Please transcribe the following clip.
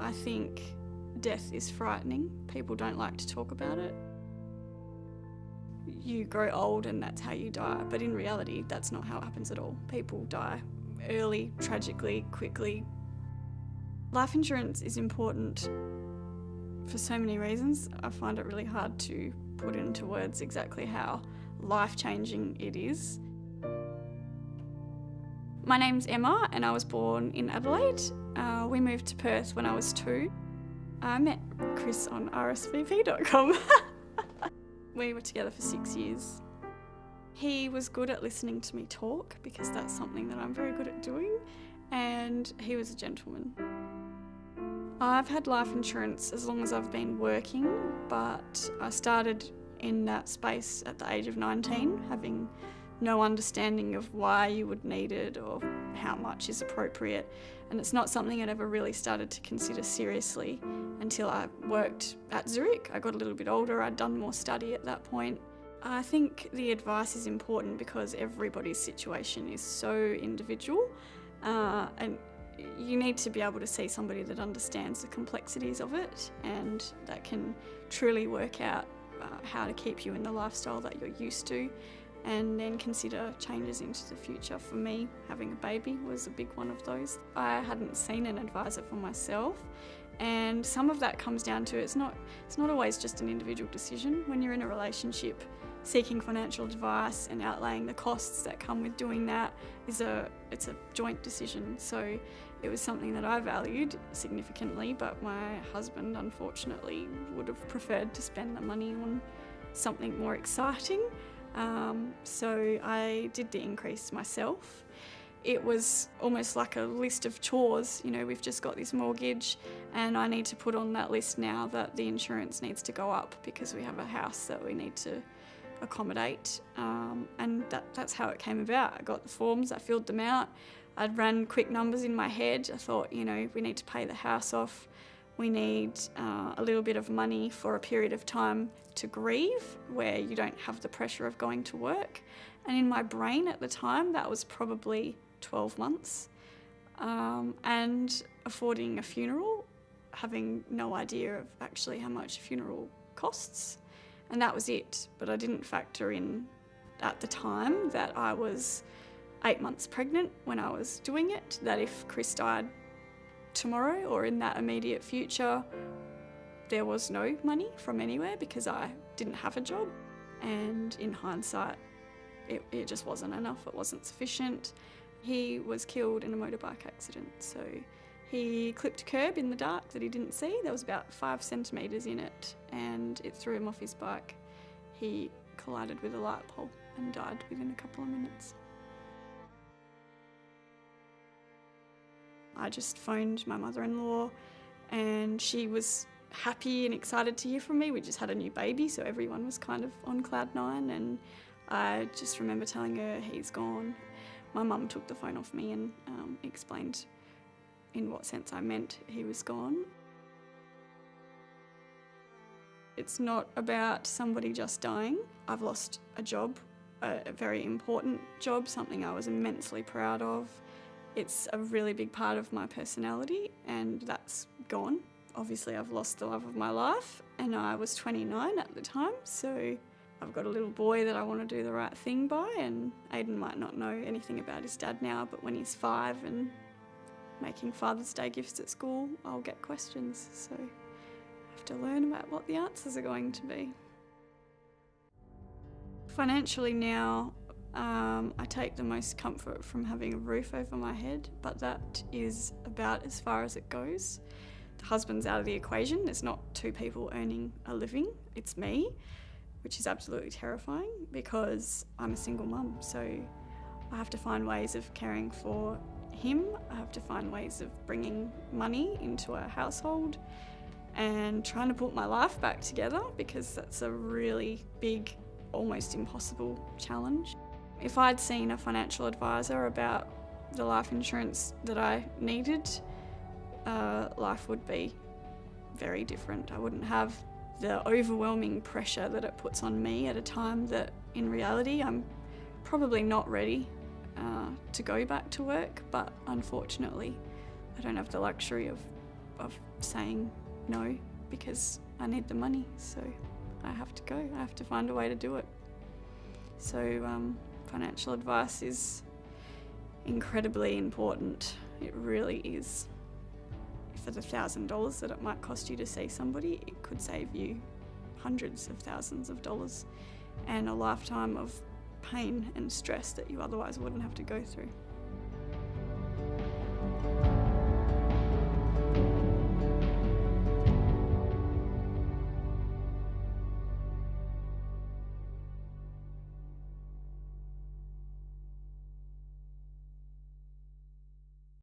I think death is frightening. People don't like to talk about it. You grow old and that's how you die, but in reality, that's not how it happens at all. People die early, tragically, quickly. Life insurance is important for so many reasons. I find it really hard to put into words exactly how life-changing it is. My name's Emma and I was born in Adelaide. We moved to Perth when I was 2. I met Chris on rsvp.com. We were together for 6 years. He was good at listening to me talk because that's something that I'm very good at doing, and he was a gentleman. I've had life insurance as long as I've been working, but I started in that space at the age of 19, having no understanding of why you would need it or how much is appropriate. And it's not something I'd ever really started to consider seriously until I worked at Zurich. I got a little bit older, I'd done more study at that point. I think the advice is important because everybody's situation is so individual, and you need to be able to see somebody that understands the complexities of it and that can truly work out how to keep you in the lifestyle that you're used to, and then consider changes into the future. For me, having a baby was a big one of those. I hadn't seen an advisor for myself, and some of that comes down to it's not always just an individual decision. When you're in a relationship, seeking financial advice and outlaying the costs that come with doing that it's a joint decision. So it was something that I valued significantly, but my husband unfortunately would have preferred to spend the money on something more exciting. So I did the increase myself. It was almost like a list of chores. You know, we've just got this mortgage and I need to put on that list now that the insurance needs to go up because we have a house that we need to accommodate. And that's how it came about. I got the forms, I filled them out. I'd ran quick numbers in my head. I thought, you know, we need to pay the house off. We need a little bit of money for a period of time to grieve where you don't have the pressure of going to work. And in my brain at the time, that was probably 12 months. And affording a funeral, having no idea of actually how much a funeral costs. And that was it. But I didn't factor in at the time that I was 8 months pregnant when I was doing it, that if Chris died tomorrow or in that immediate future, there was no money from anywhere because I didn't have a job. And in hindsight, it just wasn't enough, it wasn't sufficient. He was killed in a motorbike accident. So he clipped a curb in the dark that he didn't see. There was about 5 centimetres in it and it threw him off his bike. He collided with a light pole and died within a couple of minutes. I just phoned my mother-in-law and she was happy and excited to hear from me. We just had a new baby, so everyone was kind of on cloud 9, and I just remember telling her he's gone. My mum took the phone off me and explained in what sense I meant he was gone. It's not about somebody just dying. I've lost a job, a very important job, something I was immensely proud of. It's a really big part of my personality and that's gone. Obviously I've lost the love of my life and I was 29 at the time, so I've got a little boy that I want to do the right thing by, and Aiden might not know anything about his dad now, but when he's 5 and making Father's Day gifts at school, I'll get questions, so I have to learn about what the answers are going to be. Financially now, I take the most comfort from having a roof over my head, but that is about as far as it goes. The husband's out of the equation. There's not 2 people earning a living. It's me, which is absolutely terrifying because I'm a single mum. So I have to find ways of caring for him. I have to find ways of bringing money into our household and trying to put my life back together because that's a really big, almost impossible challenge. If I'd seen a financial advisor about the life insurance that I needed, life would be very different. I wouldn't have the overwhelming pressure that it puts on me at a time that in reality I'm probably not ready to go back to work, but unfortunately I don't have the luxury of of saying no because I need the money, so I have to go. I have to find a way to do it. So financial advice is incredibly important. It really is. For the $1,000 that it might cost you to see somebody, it could save you hundreds of thousands of dollars and a lifetime of pain and stress that you otherwise wouldn't have to go through.